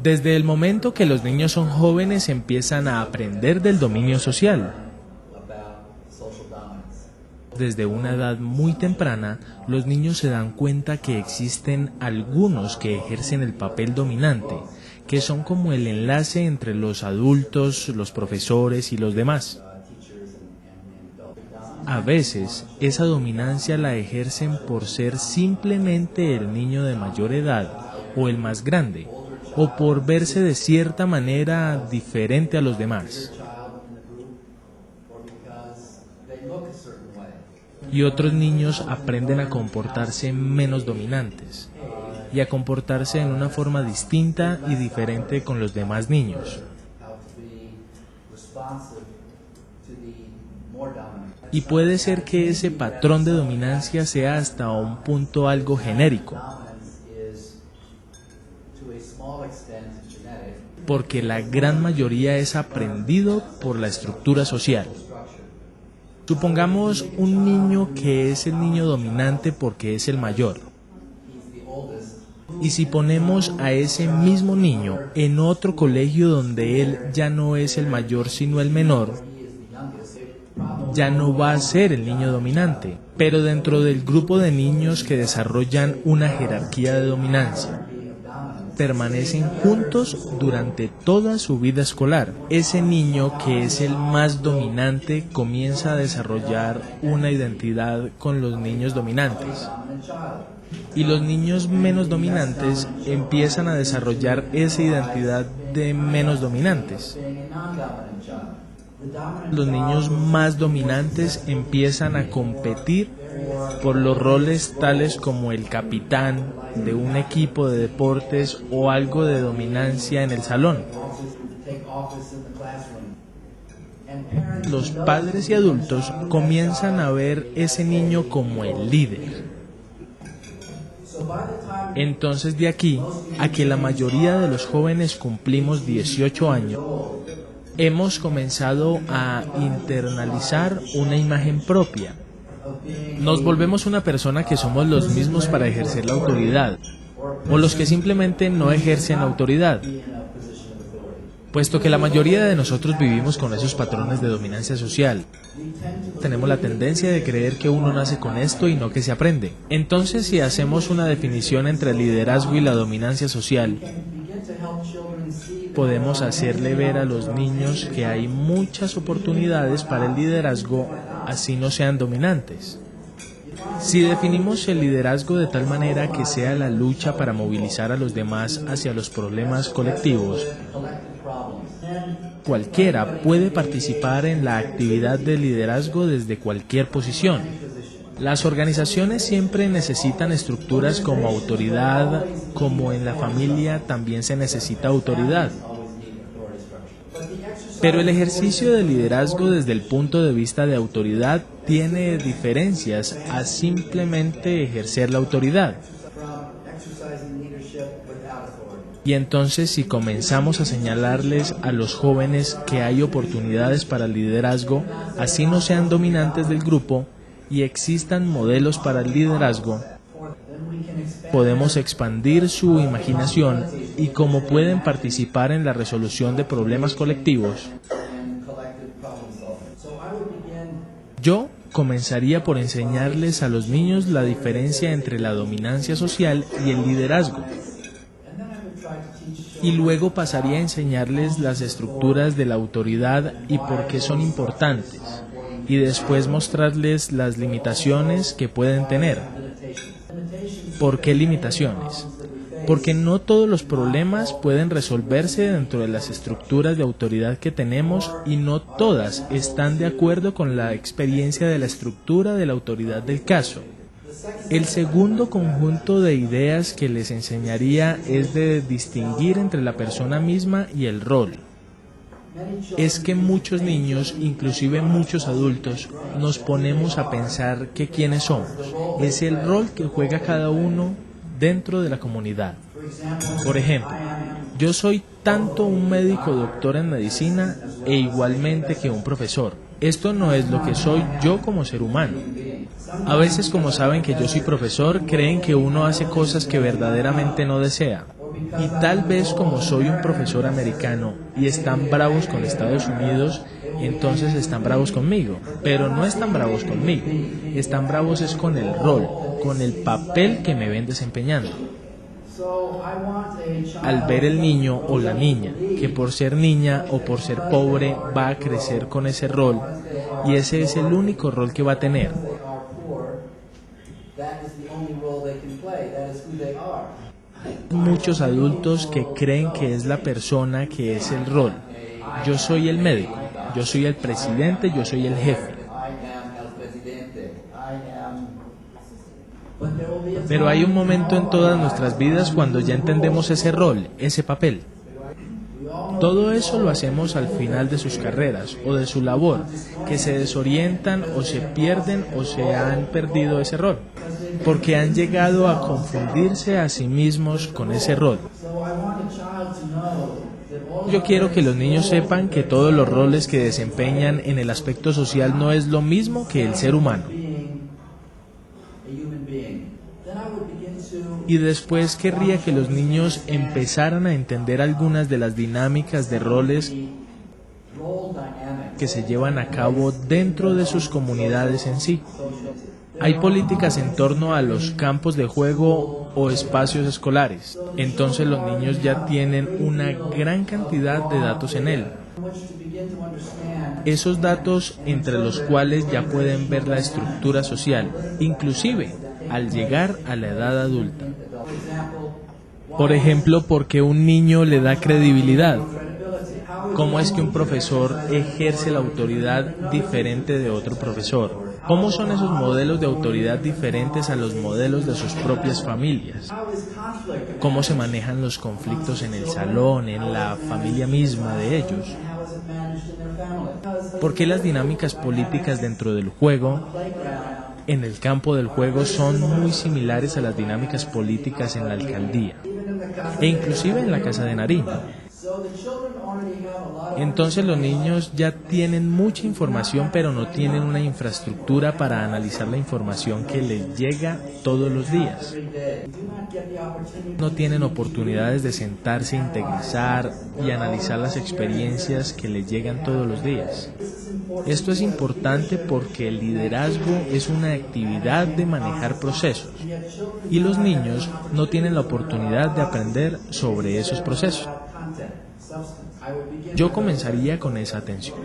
Desde el momento que los niños son jóvenes empiezan a aprender del dominio social. Desde una edad muy temprana, los niños se dan cuenta que existen algunos que ejercen el papel dominante, que son como el enlace entre los adultos, los profesores y los demás. A veces, esa dominancia la ejercen por ser simplemente el niño de mayor edad o el más grande, o por verse de cierta manera diferente a los demás. Y otros niños aprenden a comportarse menos dominantes y a comportarse en una forma distinta y diferente con los demás niños. Y puede ser que ese patrón de dominancia sea hasta un punto algo genérico, porque la gran mayoría es aprendido por la estructura social. Supongamos un niño que es el niño dominante porque es el mayor. Y si ponemos a ese mismo niño en otro colegio donde él ya no es el mayor sino el menor, ya no va a ser el niño dominante, pero dentro del grupo de niños que desarrollan una jerarquía de dominancia, permanecen juntos durante toda su vida escolar. Ese niño que es el más dominante comienza a desarrollar una identidad con los niños dominantes. Y los niños menos dominantes empiezan a desarrollar esa identidad de menos dominantes. Los niños más dominantes empiezan a competir por los roles tales como el capitán de un equipo de deportes o algo de dominancia en el salón. Los padres y adultos comienzan a ver ese niño como el líder. Entonces, de aquí a que la mayoría de los jóvenes cumplimos 18 años, hemos comenzado a internalizar una imagen propia. Nos volvemos una persona que somos los mismos para ejercer la autoridad, o los que simplemente no ejercen autoridad, puesto que la mayoría de nosotros vivimos con esos patrones de dominancia social. Tenemos la tendencia de creer que uno nace con esto y no que se aprende. Entonces, si hacemos una definición entre el liderazgo y la dominancia social, podemos hacerle ver a los niños que hay muchas oportunidades para el liderazgo, así no sean dominantes. Si definimos el liderazgo de tal manera que sea la lucha para movilizar a los demás hacia los problemas colectivos, cualquiera puede participar en la actividad de liderazgo desde cualquier posición. Las organizaciones siempre necesitan estructuras como autoridad, como en la familia también se necesita autoridad. Pero el ejercicio de liderazgo desde el punto de vista de autoridad tiene diferencias a simplemente ejercer la autoridad. Y entonces, si comenzamos a señalarles a los jóvenes que hay oportunidades para el liderazgo, así no sean dominantes del grupo, y existan modelos para el liderazgo, podemos expandir su imaginación y cómo pueden participar en la resolución de problemas colectivos. Yo comenzaría por enseñarles a los niños la diferencia entre la dominancia social y el liderazgo. Y luego pasaría a enseñarles las estructuras de la autoridad y por qué son importantes. Y después mostrarles las limitaciones que pueden tener. ¿Por qué limitaciones? Porque no todos los problemas pueden resolverse dentro de las estructuras de autoridad que tenemos y no todas están de acuerdo con la experiencia de la estructura de la autoridad del caso. El segundo conjunto de ideas que les enseñaría es de distinguir entre la persona misma y el rol. Es que muchos niños, inclusive muchos adultos, nos ponemos a pensar que quiénes somos. Es el rol que juega cada uno dentro de la comunidad. Por ejemplo, yo soy tanto un médico doctor en medicina e igualmente que un profesor. Esto no es lo que soy yo como ser humano. A veces, como saben que yo soy profesor, creen que uno hace cosas que verdaderamente no desea. Y tal vez como soy un profesor americano y están bravos con Estados Unidos, entonces están bravos conmigo, pero no están bravos conmigo, están bravos es con el rol, con el papel que me ven desempeñando. Al ver el niño o la niña, que por ser niña o por ser pobre va a crecer con ese rol, y ese es el único rol que va a tener. Muchos adultos que creen que es la persona que es el rol. Yo soy el médico, yo soy el presidente, yo soy el jefe. Pero hay un momento en todas nuestras vidas cuando ya entendemos ese rol, ese papel. Todo eso lo hacemos al final de sus carreras o de su labor, que se desorientan o se pierden o se han perdido ese rol, porque han llegado a confundirse a sí mismos con ese rol. Yo quiero que los niños sepan que todos los roles que desempeñan en el aspecto social no es lo mismo que el ser humano. Y después querría que los niños empezaran a entender algunas de las dinámicas de roles que se llevan a cabo dentro de sus comunidades en sí. Hay políticas en torno a los campos de juego o espacios escolares, entonces los niños ya tienen una gran cantidad de datos en él. Esos datos entre los cuales ya pueden ver la estructura social, inclusive al llegar a la edad adulta. Por ejemplo, ¿por qué un niño le da credibilidad? ¿Cómo es que un profesor ejerce la autoridad diferente de otro profesor? ¿Cómo son esos modelos de autoridad diferentes a los modelos de sus propias familias? ¿Cómo se manejan los conflictos en el salón, en la familia misma de ellos? ¿Por qué las dinámicas políticas dentro del juego, en el campo del juego, son muy similares a las dinámicas políticas en la alcaldía e inclusive en la Casa de Nariño? Entonces los niños ya tienen mucha información, pero no tienen una infraestructura para analizar la información que les llega todos los días. No tienen oportunidades de sentarse, integrizar y analizar las experiencias que les llegan todos los días. Esto es importante porque el liderazgo es una actividad de manejar procesos y los niños no tienen la oportunidad de aprender sobre esos procesos. Yo comenzaría con esa atención.